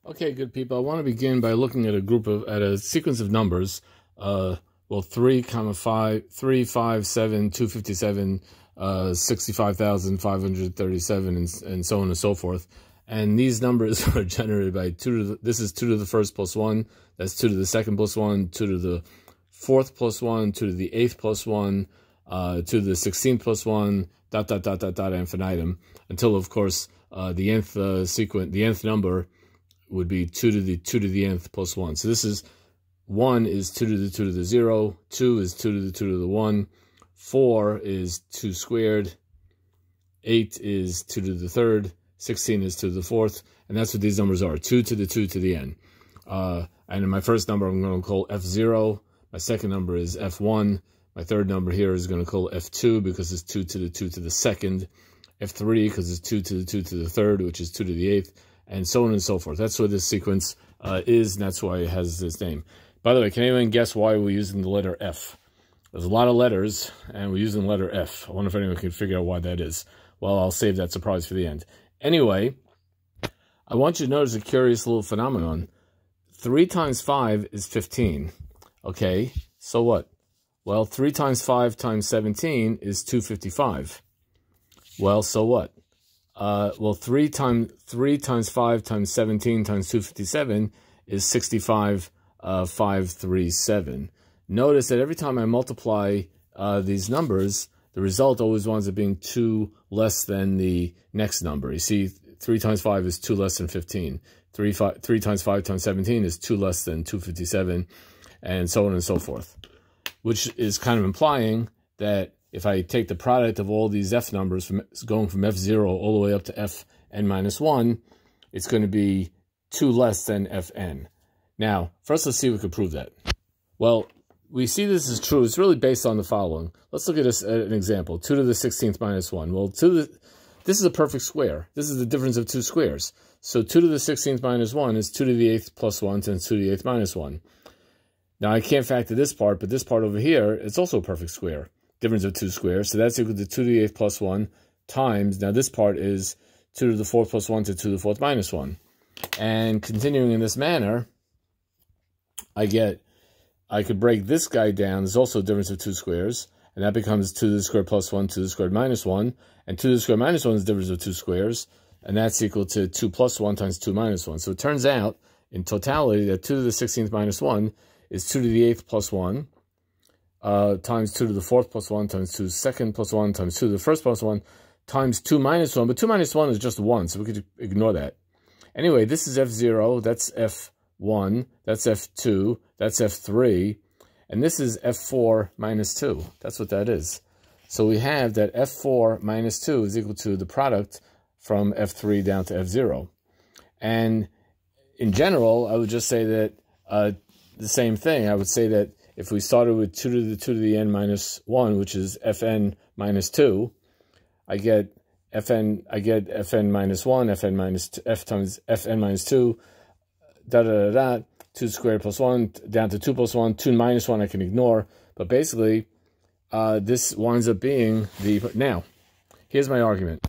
Okay, good people. I want to begin by looking at a sequence of numbers. Well, 3, 5, 3, 5, 7, 257, 65,537, and so on and so forth. And these numbers are generated by this is 2 to the first plus 1. That's 2 to the second plus 1, 2 to the fourth plus 1, 2 to the eighth plus 1, 2 to the 16th plus 1, dot, dot, dot, dot, dot, infinitum, until, of course, the nth number would be 2 to the nth plus 1. So this is 1 is 2 to the 2 to the 0, 2 is 2 to the 2 to the 1, 4 is 2 squared, 8 is 2 to the third, 16 is 2 to the fourth, and that's what these numbers are, 2 to the 2 to the n. And in my first number, I'm going to call F0. My second number is F1. My third number here is going to call F2 because it's 2 to the 2 to the second. F3 because it's 2 to the 2 to the third, which is 2 to the eighth, and so on and so forth. That's what this sequence is, and that's why it has this name. By the way, can anyone guess why we're using the letter F? There's a lot of letters, and we're using the letter F. I wonder if anyone can figure out why that is. Well, I'll save that surprise for the end. Anyway, I want you to notice a curious little phenomenon. 3 times 5 is 15. Okay, so what? Well, 3 times 5 times 17 is 255. Well, so what? Well, 3 times 5 times 17 times 257 is 65,537. Notice that every time I multiply these numbers, the result always winds up being 2 less than the next number. You see, 3 times 5 is 2 less than 15. 3 times 5 times 17 is 2 less than 257, and so on and so forth. Which is kind of implying that if I take the product of all these f numbers, going from f0 all the way up to fn minus 1, it's going to be 2 less than fn. Now, first let's see if we can prove that. Well, we see this is true. It's really based on the following. Let's look at an example. 2 to the 16th minus 1. Well, this is a perfect square. This is the difference of two squares. So 2 to the 16th minus 1 is 2 to the 8th plus 1 times 2 to the 8th minus 1. Now, I can't factor this part, but this part over here, it's also a perfect square. Difference of two squares. So that's equal to 2 to the 8th plus 1 times, now this part is 2 to the 4th plus 1 to 2 to the 4th minus 1. And continuing in this manner, I could break this guy down. There's also a difference of two squares. And that becomes 2 to the squared plus 1, 2 to the squared minus 1. And 2 to the squared minus 1 is the difference of two squares. And that's equal to 2 plus 1 times 2 minus 1. So it turns out, in totality, that 2 to the 16th minus 1 is 2 to the 8th plus 1 times 2 to the 4th plus 1 times 2 to the 2nd plus 1 times 2 to the 1st plus 1 times 2 minus 1. But 2 minus 1 is just 1, so we could ignore that. Anyway, this is F0, that's F1, that's F2, that's F3, and this is F4 minus 2. That's what that is. So we have that F4 minus 2 is equal to the product from F3 down to F0. And in general, I would just say that the same thing. I would say that if we started with 2 to the 2 to the n minus 1, which is Fn minus 2, I get Fn minus 1, Fn minus 2, F times Fn minus 2, da da da da, 2 squared plus 1, down to 2 plus 1, 2 minus 1 I can ignore. But basically, this winds up being the... Now, here's my argument.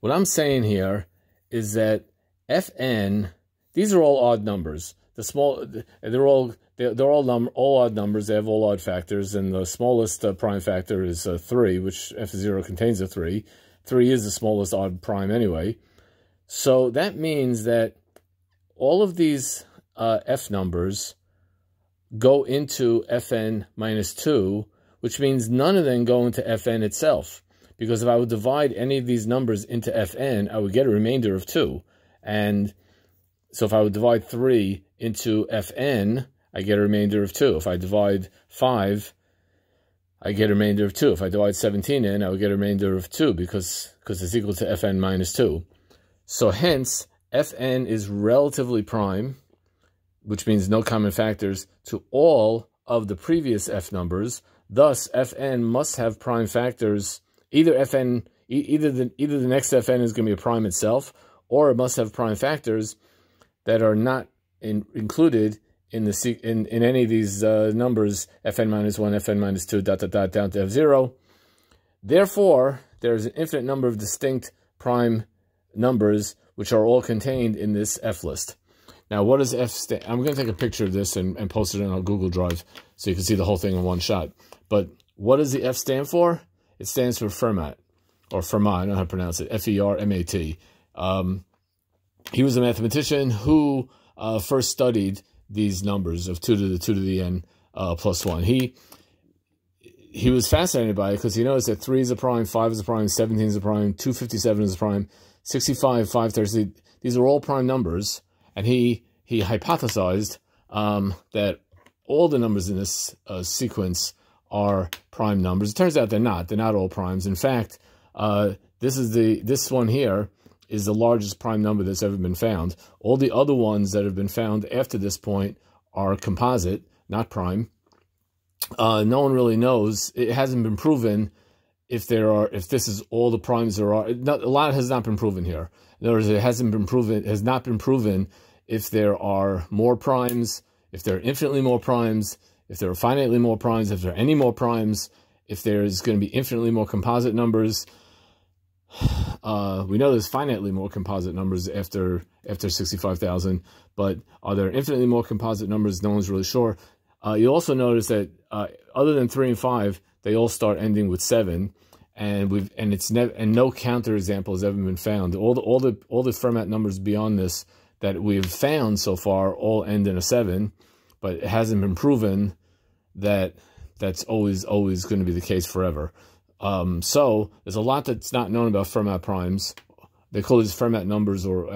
What I'm saying here is that Fn, these are all odd numbers. They're all odd numbers. They have all odd factors, and the smallest prime factor is 3, which F0 contains a 3. 3 is the smallest odd prime anyway. So that means that all of these f numbers go into Fn minus 2, which means none of them go into Fn itself. Because if I would divide any of these numbers into Fn, I would get a remainder of 2. And so if I would divide 3 into Fn, I get a remainder of 2. If I divide 5, I get a remainder of 2. If I divide 17 in, I would get a remainder of 2 because it's equal to Fn minus 2. So hence, Fn is relatively prime, which means no common factors, to all of the previous f numbers. Thus, Fn must have prime factors. Either the next Fn is going to be a prime itself, or it must have prime factors that are not included in any of these numbers, Fn minus 1, Fn minus 2, dot, dot, dot, down to F0. Therefore, there's an infinite number of distinct prime numbers which are all contained in this F list. Now, what does F stand? I'm going to take a picture of this and post it on our Google Drive so you can see the whole thing in one shot. But what does the F stand for? It stands for Fermat, or Fermat, I don't know how to pronounce it, F-E-R-M-A-T. He was a mathematician who first studied these numbers of 2 to the n plus 1. He was fascinated by it because he noticed that 3 is a prime, 5 is a prime, 17 is a prime, 257 is a prime, 65, 530, these are all prime numbers. And he hypothesized that all the numbers in this sequence are prime numbers. It turns out they're not. They're not all primes. In fact, this one here is the largest prime number that's ever been found. All the other ones that have been found after this point are composite, not prime. No one really knows. It hasn't been proven if this is all the primes there are. A lot has not been proven here. In other words, it has not been proven if there are more primes, if there are infinitely more primes, if there are finitely more primes, if there are any more primes, if there's going to be infinitely more composite numbers. We know there's finitely more composite numbers after 65,000, but are there infinitely more composite numbers? No one's really sure. You'll also notice that other than 3 and 5, they all start ending with 7, and no counterexample has ever been found. All the Fermat numbers beyond this that we've found so far all end in a 7, but it hasn't been proven that that's always going to be the case forever. So there's a lot that's not known about Fermat primes. They call these Fermat numbers, or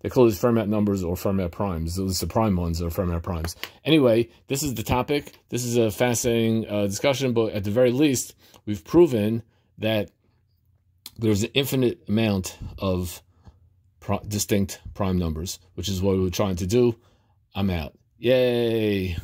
Fermat primes. At least the prime ones are Fermat primes. Anyway, this is the topic. This is a fascinating discussion, but at the very least, we've proven that there's an infinite amount of distinct prime numbers, which is what we were trying to do. I'm out. Yay!